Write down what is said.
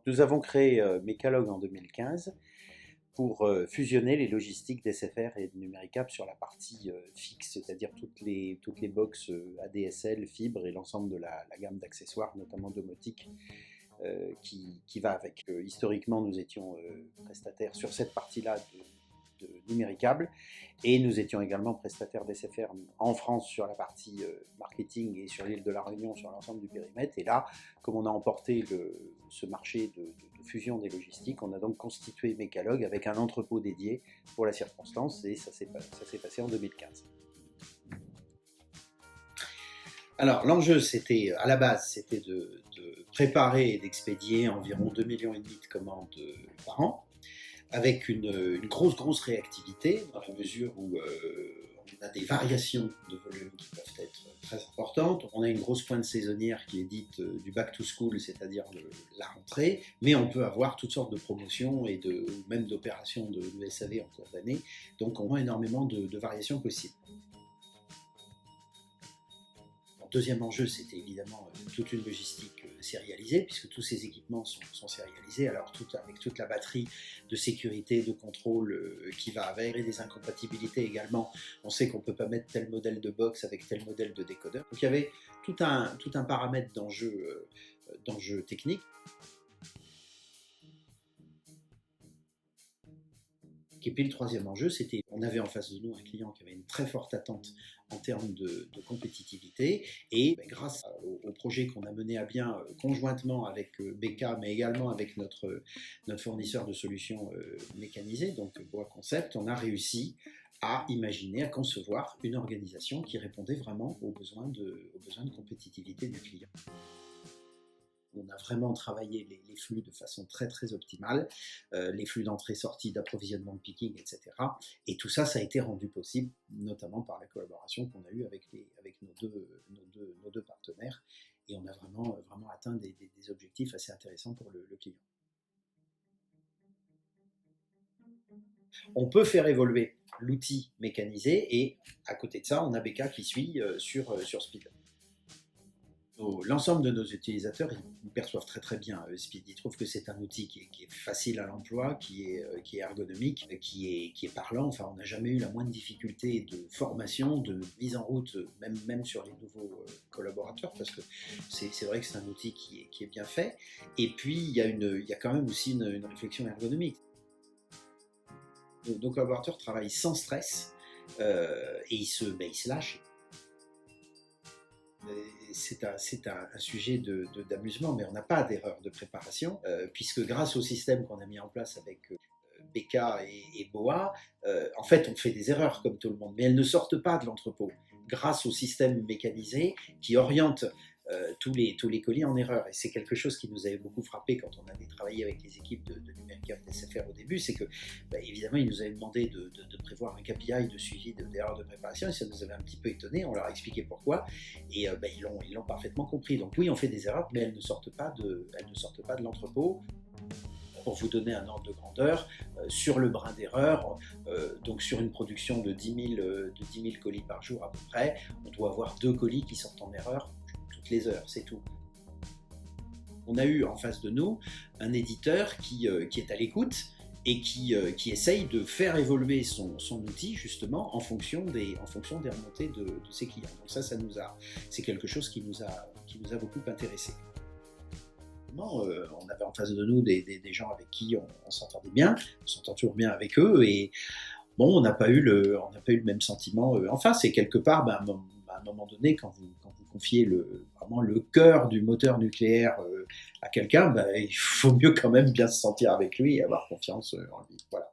Nous avons créé Mekalog en 2015 pour fusionner les logistiques d'SFR et de Numericable sur la partie fixe, c'est-à-dire toutes les box ADSL, fibre et l'ensemble de la gamme d'accessoires, notamment domotique, qui va avec. Historiquement, nous étions prestataires sur cette partie-là de Numericable et nous étions également prestataires d'SFR en France sur la partie marketing et sur l'île de la Réunion sur l'ensemble du périmètre. Et là, comme on a emporté ce marché de fusion des logistiques, on a donc constitué Mekalog avec un entrepôt dédié pour la circonstance et ça s'est passé en 2015. Alors l'enjeu, à la base, c'était de préparer et d'expédier environ 2,5 millions de commandes par an, avec une grosse réactivité, dans la mesure où on a des variations de volume qui peuvent être très importantes. On a une grosse pointe saisonnière qui est dite du back to school, c'est-à-dire la rentrée, mais on peut avoir toutes sortes de promotions et même d'opérations de SAV en cours d'année, donc on a énormément de variations possibles. Deuxième enjeu, c'était évidemment toute une logistique sérialisée, puisque tous ces équipements sont sérialisés, alors avec toute la batterie de sécurité, de contrôle qui va avec, et des incompatibilités également. On sait qu'on ne peut pas mettre tel modèle de box avec tel modèle de décodeur. Donc il y avait tout un paramètre d'enjeu technique. Et puis le troisième enjeu, c'était on avait en face de nous un client qui avait une très forte attente en termes de compétitivité, et grâce au projet qu'on a mené à bien conjointement avec BK, mais également avec notre fournisseur de solutions mécanisées, donc Boa Concept, on a réussi à imaginer, à concevoir une organisation qui répondait vraiment aux besoins de compétitivité du client. On a vraiment travaillé les flux de façon très optimale, les flux d'entrée-sortie, d'approvisionnement, de picking, etc. Et tout ça, ça a été rendu possible, notamment par la collaboration qu'on a eue avec nos deux partenaires. Et on a vraiment atteint des objectifs assez intéressants pour le client. On peut faire évoluer l'outil mécanisé et à côté de ça, on a BK qui suit sur Speed. L'ensemble de nos utilisateurs ils perçoivent très bien Speed. Ils trouvent que c'est un outil qui est facile à l'emploi, qui est ergonomique, qui est parlant. Enfin, on n'a jamais eu la moindre difficulté de formation, de mise en route, même sur les nouveaux collaborateurs, parce que c'est vrai que c'est un outil qui est bien fait. Et puis, il y a quand même aussi une réflexion ergonomique. Nos collaborateurs travaillent sans stress et ils se lâchent. C'est un sujet d'amusement, mais on n'a pas d'erreur de préparation, puisque grâce au système qu'on a mis en place avec BK et Boa, en fait on fait des erreurs comme tout le monde, mais elles ne sortent pas de l'entrepôt, grâce au système mécanisé qui oriente tous les colis en erreur. Et c'est quelque chose qui nous avait beaucoup frappé quand on avait travaillé avec les équipes de Numericable SFR au début, c'est que évidemment ils nous avaient demandé de prévoir un KPI de suivi d'erreurs de préparation, et ça nous avait un petit peu étonné. On leur a expliqué pourquoi, et ils l'ont parfaitement compris. Donc oui, on fait des erreurs, mais elles ne sortent pas de l'entrepôt. Pour vous donner un ordre de grandeur, sur le brin d'erreur, donc sur une production de 10 000 colis par jour à peu près, on doit avoir 2 colis qui sortent en erreur toutes les heures, c'est tout. On a eu en face de nous un éditeur qui est à l'écoute et qui essaye de faire évoluer son outil justement en fonction des remontées de ses clients. Donc c'est quelque chose qui nous a beaucoup intéressé. On avait en face de nous des gens avec qui on s'entendait bien, on s'entend toujours bien avec eux, et bon, on n'a pas eu le même sentiment en face. Et quelque part, à un moment donné, quand vous confiez vraiment le cœur du moteur nucléaire à quelqu'un, il faut mieux quand même bien se sentir avec lui et avoir confiance en lui. Voilà.